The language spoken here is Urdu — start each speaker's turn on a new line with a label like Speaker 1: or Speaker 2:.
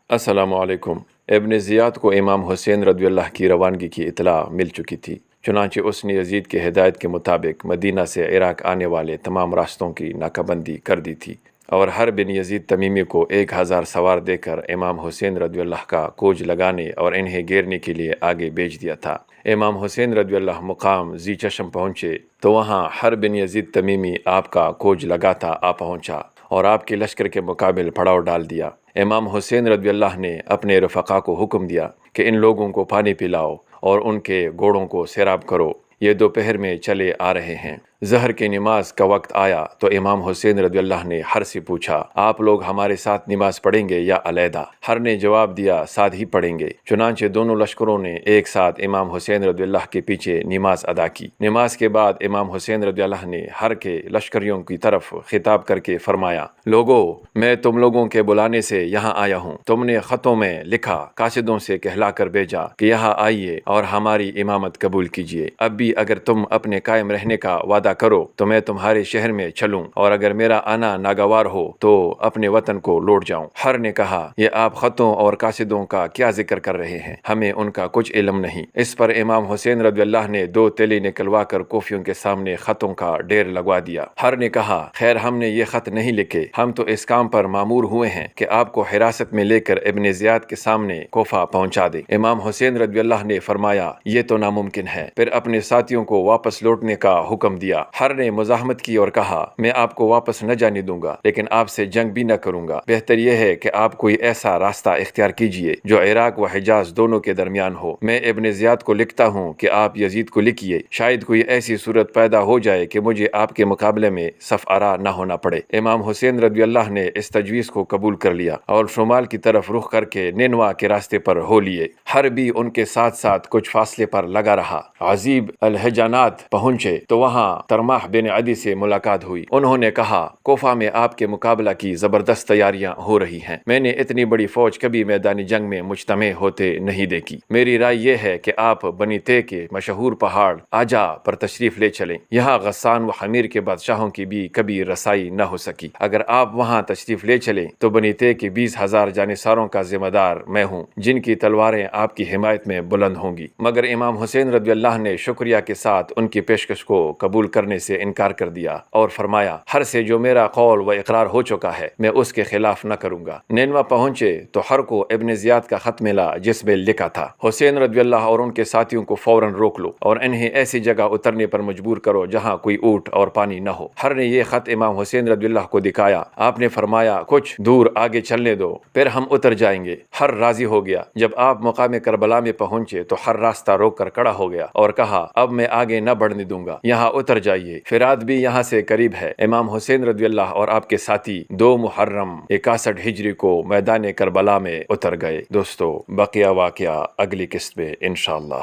Speaker 1: السلام علیکم۔ ابن زیاد کو امام حسین رضی اللہ کی روانگی کی اطلاع مل چکی تھی، چنانچہ اس نے یزید کی ہدایت کے مطابق مدینہ سے عراق آنے والے تمام راستوں کی ناکہ بندی کر دی تھی اور ہر بن یزید تمیمی کو 1000 سوار دے کر امام حسین رضی اللہ کا کوج لگانے اور انہیں گھیرنے کے لیے آگے بھیج دیا تھا۔ امام حسین رضی اللہ مقام ذی چشم پہنچے تو وہاں ہر بن یزید تمیمی آپ کا کوج لگاتا آ پہنچا اور آپ کے لشکر کے مقابل پڑاؤ ڈال دیا۔ امام حسین رضی اللہ نے اپنے رفقا کو حکم دیا کہ ان لوگوں کو پانی پلاؤ اور ان کے گھوڑوں کو سیراب کرو، یہ دوپہر میں چلے آ رہے ہیں۔ ظہر کی نماز کا وقت آیا تو امام حسین رضی اللہ نے ہر سے پوچھا، آپ لوگ ہمارے ساتھ نماز پڑھیں گے یا علیحدہ؟ ہر نے جواب دیا، ساتھ ہی پڑھیں گے۔ چنانچہ دونوں لشکروں نے ایک ساتھ امام حسین رضی اللہ کے پیچھے نماز ادا کی۔ نماز کے بعد امام حسین رضی اللہ نے ہر کے لشکریوں کی طرف خطاب کر کے فرمایا، لوگو، میں تم لوگوں کے بلانے سے یہاں آیا ہوں۔ تم نے خطوں میں لکھا، قاصدوں سے کہلا کر بھیجا کہ یہاں آئیے اور ہماری امامت قبول کیجیے۔ اب بھی اگر تم اپنے قائم رہنے کا وعدہ کرو تو میں تمہارے شہر میں چلوں، اور اگر میرا آنا ناگوار ہو تو اپنے وطن کو لوٹ جاؤں۔ ہر نے کہا، یہ آپ خطوں اور قاصدوں کا کیا ذکر کر رہے ہیں؟ ہمیں ان کا کچھ علم نہیں۔ اس پر امام حسین رضی اللہ نے 2 تیلی نکلوا کر کوفیوں کے سامنے خطوں کا ڈھیر لگوا دیا۔ ہر نے کہا، خیر، ہم نے یہ خط نہیں لکھے، ہم تو اس کام پر مامور ہوئے ہیں کہ آپ کو حراست میں لے کر ابن زیاد کے سامنے کوفہ پہنچا دیں۔ امام حسین رضی اللہ نے فرمایا، یہ تو ناممکن ہے۔ پھر اپنے ساتھیوں کو واپس لوٹنے کا حکم دیا۔ ہر نے مزاحمت کی اور کہا، میں آپ کو واپس نہ جانے دوں گا، لیکن آپ سے جنگ بھی نہ کروں گا۔ بہتر یہ ہے کہ آپ کوئی ایسا راستہ اختیار کیجئے جو عراق و حجاز دونوں کے درمیان ہو۔ میں ابن زیاد کو لکھتا ہوں کہ آپ یزید کو لکھیے، شاید کوئی ایسی صورت پیدا ہو جائے کہ مجھے آپ کے مقابلے میں صف آرا نہ ہونا پڑے۔ امام حسین رضی اللہ نے اس تجویز کو قبول کر لیا اور شمال کی طرف رخ کر کے نینوا کے راستے پر ہو لیے۔ ہر بھی ان کے ساتھ ساتھ کچھ فاصلے پر لگا رہا۔ عزیب الحجانات پہنچے تو وہاں ترماح بن عدی سے ملاقات ہوئی۔ انہوں نے کہا، کوفہ میں آپ کے مقابلہ کی زبردست تیاریاں ہو رہی ہیں۔ میں نے اتنی بڑی فوج کبھی میدان جنگ میں مجتمع ہوتے نہیں دیکھی۔ میری رائے یہ ہے کہ آپ بنی تے کے مشہور پہاڑ آجا پر تشریف لے چلیں۔ یہاں غسان و حمیر کے بادشاہوں کی بھی کبھی رسائی نہ ہو سکی۔ اگر آپ وہاں تشریف لے چلیں تو بنی تے کے 20,000 جانصاروں کا ذمہ دار میں ہوں، جن کی تلواریں آپ کی حمایت میں بلند ہوں گی۔ مگر امام حسین رضی اللہ نے شکریہ کے ساتھ ان کی پیشکش کو قبول کرنے سے انکار کر دیا اور فرمایا، ہر سے جو میرا قول و اقرار ہو چکا ہے میں اس کے خلاف نہ کروں گا۔ نینوا پہنچے تو ہر کو ابن زیاد کا خط ملا جس میں لکھا تھا، حسین رضی اللہ اور ان کے ساتھیوں کو فوراً روک لو اور انہیں ایسی جگہ اترنے پر مجبور کرو جہاں کوئی اونٹ اور پانی نہ ہو۔ ہر نے یہ خط امام حسین رضی اللہ کو دکھایا۔ آپ نے فرمایا، کچھ دور آگے چلنے دو، پھر ہم اتر جائیں گے۔ ہر راضی ہو گیا۔ جب آپ مقام کربلا میں پہنچے تو ہر راستہ روک کر کھڑا ہو گیا اور کہا، اب میں آگے نہ بڑھنے دوں گا، یہاں اتر جائیے، فرات بھی یہاں سے قریب ہے۔ امام حسین رضی اللہ اور آپ کے ساتھی 2 محرم 61 ہجری کو میدان کربلا میں اتر گئے۔ دوستو، بقیہ واقعہ اگلی قسط میں انشاءاللہ۔